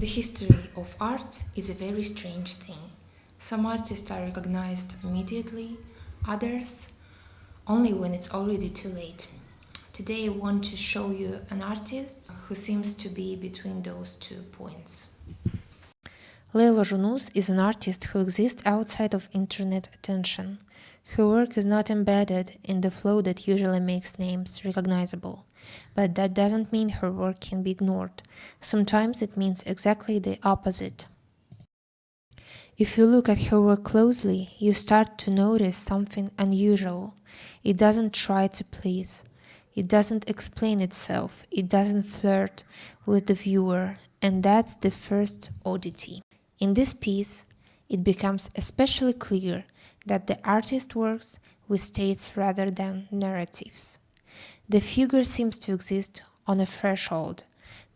The history of art is a very strange thing. Some artists are recognized immediately, others only when it's already too late. Today I want to show you an artist who seems to be between those 2 points. Leyla Zhunus is an artist who exists outside of internet attention. Her work is not embedded in the flow that usually makes names recognizable. But that doesn't mean her work can be ignored. Sometimes it means exactly the opposite. If you look at her work closely, you start to notice something unusual. It doesn't try to please. It doesn't explain itself. It doesn't flirt with the viewer. And that's the first oddity. In this piece, it becomes especially clear that the artist works with states rather than narratives. The figure seems to exist on a threshold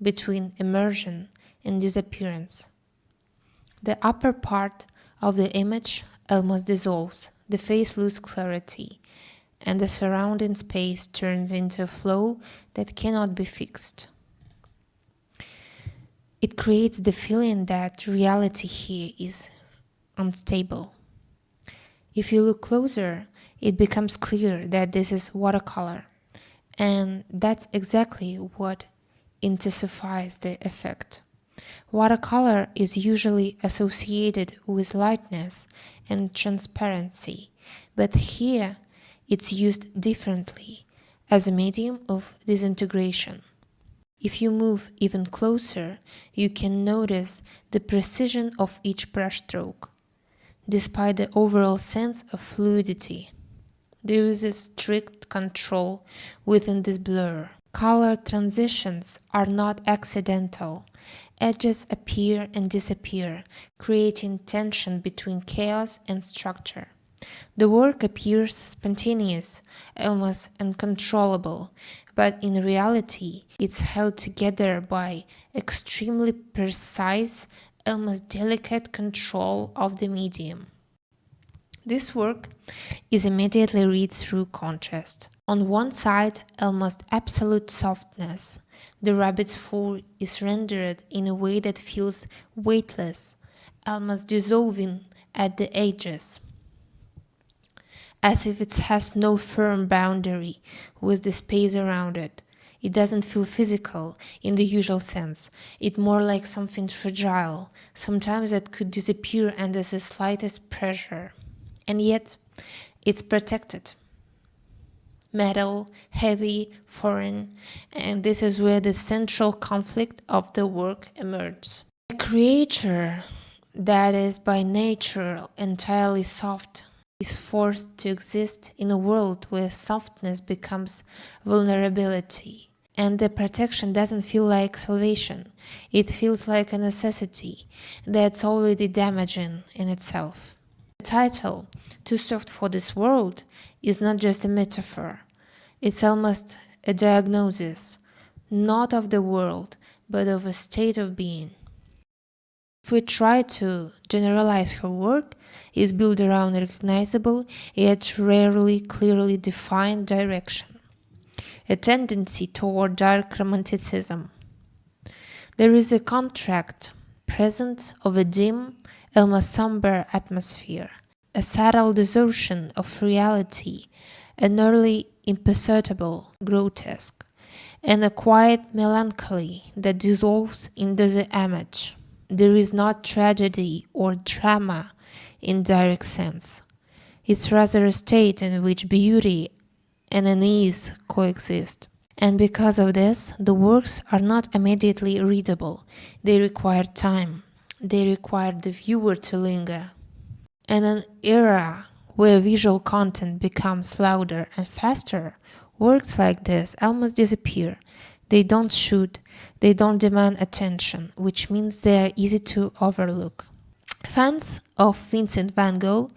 between immersion and disappearance. The upper part of the image almost dissolves, the face loses clarity, and the surrounding space turns into a flow that cannot be fixed. It creates the feeling that reality here is unstable. If you look closer, it becomes clear that this is watercolor. And that's exactly what intensifies the effect. Watercolor is usually associated with lightness and transparency, but here it's used differently as a medium of disintegration. If you move even closer, you can notice the precision of each brushstroke, despite the overall sense of fluidity. There is a strict control within this blur. Color transitions are not accidental. Edges appear and disappear, creating tension between chaos and structure. The work appears spontaneous, almost uncontrollable, but in reality, it's held together by extremely precise, almost delicate control of the medium. This work is immediately read through contrast. On one side, almost absolute softness. The rabbit's fur is rendered in a way that feels weightless, almost dissolving at the edges, as if it has no firm boundary with the space around it. It doesn't feel physical in the usual sense. It's more like something fragile, sometimes that could disappear under the slightest pressure. And yet, it's protected. Metal, heavy, foreign, and this is where the central conflict of the work emerges. A creature that is by nature entirely soft is forced to exist in a world where softness becomes vulnerability. And the protection doesn't feel like salvation. It feels like a necessity that's already damaging in itself. The title, Too Soft for This World, is not just a metaphor. It's almost a diagnosis, not of the world, but of a state of being. If we try to generalize her work, it's built around a recognizable yet rarely clearly defined direction, a tendency toward dark romanticism. There is a contract present of a dim, almost somber atmosphere, a subtle distortion of reality, an early imperceptible grotesque, and a quiet melancholy that dissolves into the image. There is not tragedy or drama in direct sense. It's rather a state in which beauty and unease coexist. And because of this, the works are not immediately readable. They require time. They require the viewer to linger. In an era where visual content becomes louder and faster, works like this almost disappear. They don't shoot, they don't demand attention, which means they are easy to overlook. Fans of Vincent van Gogh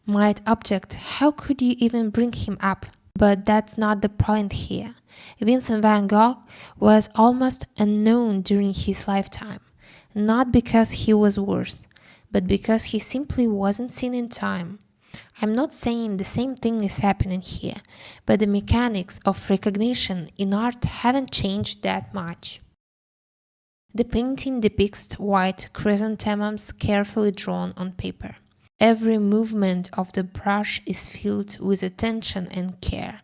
might object, how could you even bring him up? But that's not the point here. Vincent van Gogh was almost unknown during his lifetime, not because he was worse, but because he simply wasn't seen in time. I'm not saying the same thing is happening here, but the mechanics of recognition in art haven't changed that much. The painting depicts white chrysanthemums carefully drawn on paper. Every movement of the brush is filled with attention and care.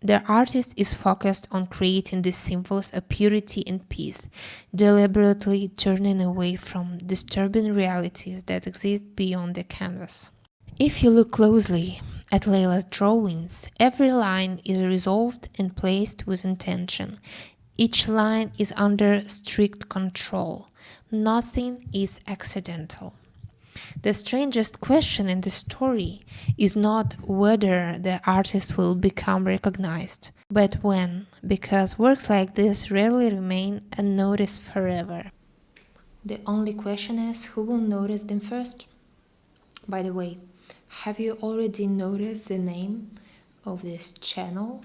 The artist is focused on creating these symbols of purity and peace, deliberately turning away from disturbing realities that exist beyond the canvas. If you look closely at Leyla's drawings, every line is resolved and placed with intention. Each line is under strict control. Nothing is accidental. The strangest question in the story is not whether the artist will become recognized, but when, because works like this rarely remain unnoticed forever. The only question is who will notice them first? By the way, have you already noticed the name of this channel?